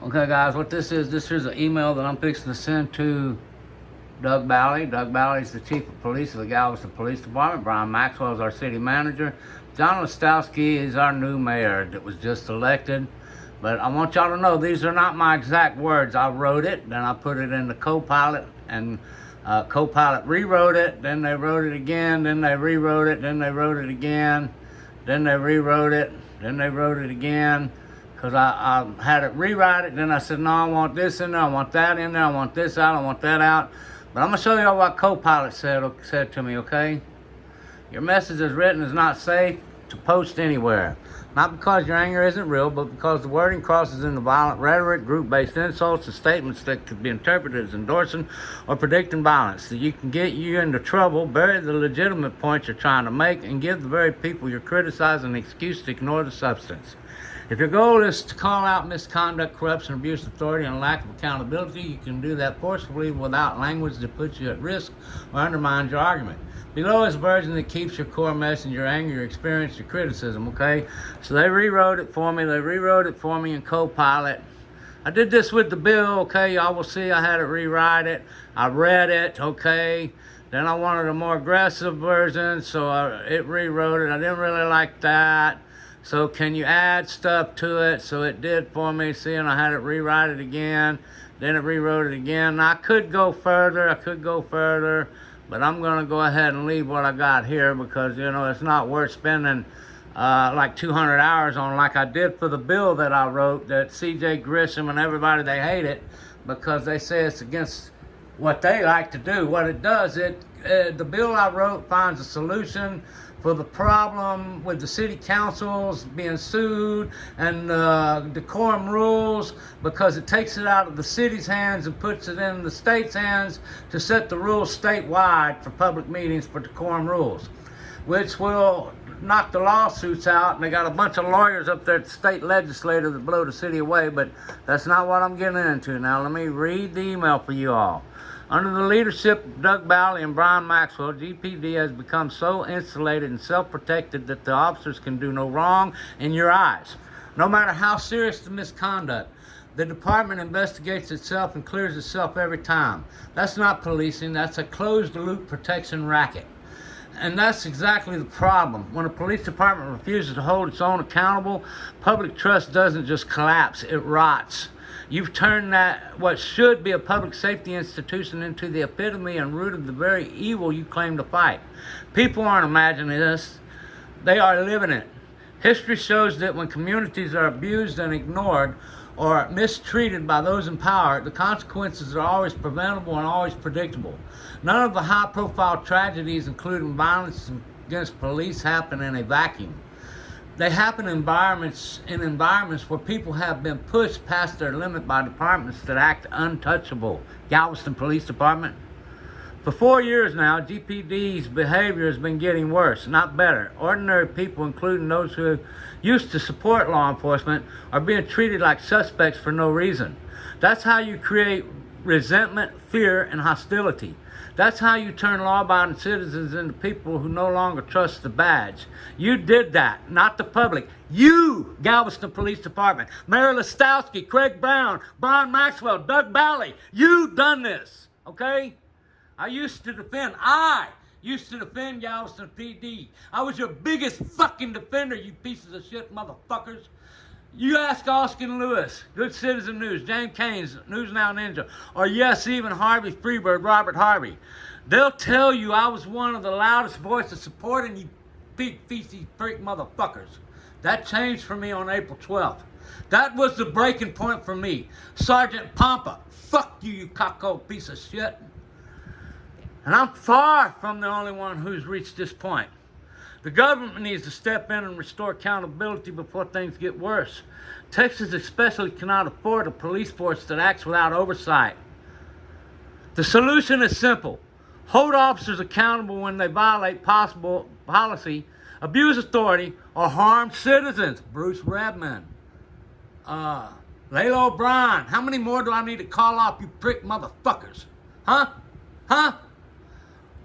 Okay, guys, what this is an email that I'm fixing to send to Doug Bally. Doug Bally is the chief of police of the Galveston Police Department. Brian Maxwell is our city manager. John Listowski is our new mayor that was just elected. But I want y'all to know these are not my exact words. I wrote it, then I put it in the co-pilot, and co-pilot rewrote it, then they wrote it again, then they rewrote it, then they wrote it again, then they rewrote it, then they wrote it again. Because I had it rewrite it, then I said, no, I want this in there, I want that in there, I want this out, I want that out. But I'm going to show y'all what co-pilot said to me, okay? Your message as written is not safe to post anywhere. Not because your anger isn't real, but because the wording crosses into violent rhetoric, group-based insults, and statements that could be interpreted as endorsing or predicting violence. That you can get you into trouble, bury the legitimate points you're trying to make, and give the very people you're criticizing an excuse to ignore the substance. If your goal is to call out misconduct, corruption, abuse of authority, and lack of accountability, you can do that forcefully without language that puts you at risk or undermines your argument. Below is a version that keeps your core message, your anger, your experience, your criticism, okay? So they rewrote it for me. They rewrote it for me in co-pilot. I did this with the bill, okay? Y'all will see I had it rewrite it. I read it, okay? Then I wanted a more aggressive version, so it rewrote it. I didn't really like that. So can you add stuff to it? So it did for me. See, and I had it rewrite it again. Then it rewrote it again. Now, I could go further. But I'm going to go ahead and leave what I got here because, you know, it's not worth spending like 200 hours on like I did for the bill that I wrote that C.J. Grisham and everybody, they hate it because they say it's against what they like to do. What it does, the bill I wrote finds a solution for the problem with the city councils being sued and decorum rules, because it takes it out of the city's hands and puts it in the state's hands to set the rules statewide for public meetings for decorum rules, which will knock the lawsuits out. And they got a bunch of lawyers up there at the state legislature that blow the city away, but that's not what I'm getting into now. Let me read the email for you all. Under the leadership of Doug Bally and Brian Maxwell, GPD has become so insulated and self-protected that the officers can do no wrong in your eyes. No matter how serious the misconduct, the department investigates itself and clears itself every time. That's not policing, that's a closed-loop protection racket. And that's exactly the problem. When a police department refuses to hold its own accountable, public trust doesn't just collapse, it rots. You've turned that, what should be a public safety institution, into the epitome and root of the very evil you claim to fight. People aren't imagining this. They are living it. History shows that when communities are abused and ignored or mistreated by those in power, the consequences are always preventable and always predictable. None of the high-profile tragedies, including violence against police, happen in a vacuum. They happen in environments where people have been pushed past their limit by departments that act untouchable. Galveston Police Department. For 4 years now, GPD's behavior has been getting worse, not better. Ordinary people, including those who used to support law enforcement, are being treated like suspects for no reason. That's how you create resentment, fear, and hostility. That's how you turn law-abiding citizens into people who no longer trust the badge. You did that, not the public. You, Galveston Police Department, Mayor Listowski, Craig Brown, Brian Maxwell, Doug Bally, you done this, okay? I used to defend Galveston PD. I was your biggest fucking defender, you pieces of shit motherfuckers. You ask Austin Lewis, Good Citizen News, James Keynes, News Now Ninja, or yes, even Harvey Freebird, Robert Harvey. They'll tell you I was one of the loudest voices supporting you big, feisty, freak motherfuckers. That changed for me on April 12th. That was the breaking point for me. Sergeant Pompa, fuck you, you cockroach piece of shit. And I'm far from the only one who's reached this point. The government needs to step in and restore accountability before things get worse. Texas especially cannot afford a police force that acts without oversight. The solution is simple. Hold officers accountable when they violate possible policy, abuse authority, or harm citizens. Bruce Redman. Layla O'Brien. How many more do I need to call off, you prick motherfuckers? Huh?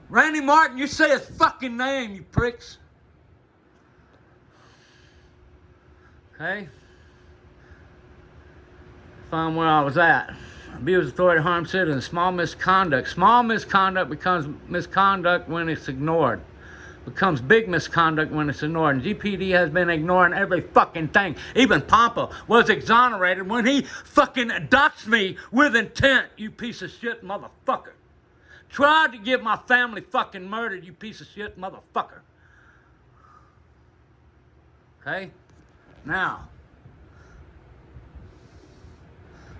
Randy Martin, you say his fucking name, you pricks. Okay? Find where I was at. Abuse authority, harm citizens, small misconduct. Small misconduct becomes misconduct when it's ignored. Becomes big misconduct when it's ignored. And GPD has been ignoring every fucking thing. Even Pampa was exonerated when he fucking doxed me with intent, you piece of shit motherfucker. Tried to get my family fucking murdered, you piece of shit motherfucker. Okay? Now,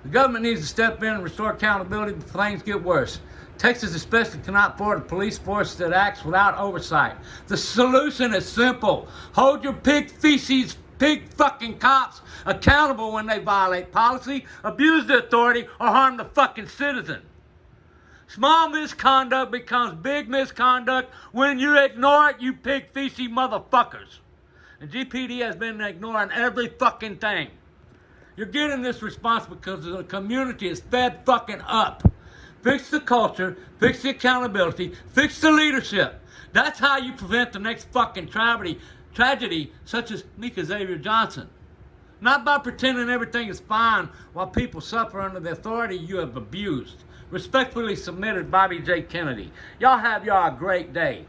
the government needs to step in and restore accountability before things get worse. Texas especially cannot afford a police force that acts without oversight. The solution is simple. Hold your pig feces, pig fucking cops accountable when they violate policy, abuse the authority, or harm the fucking citizen. Small misconduct becomes big misconduct when you ignore it, you pig feces motherfuckers. And GPD has been ignoring every fucking thing. You're getting this response because the community is fed fucking up. Fix the culture, fix the accountability, fix the leadership. That's how you prevent the next fucking tragedy such as Nika Xavier Johnson. Not by pretending everything is fine while people suffer under the authority you have abused. Respectfully submitted, Bobby J. Kennedy. Y'all have y'all a great day.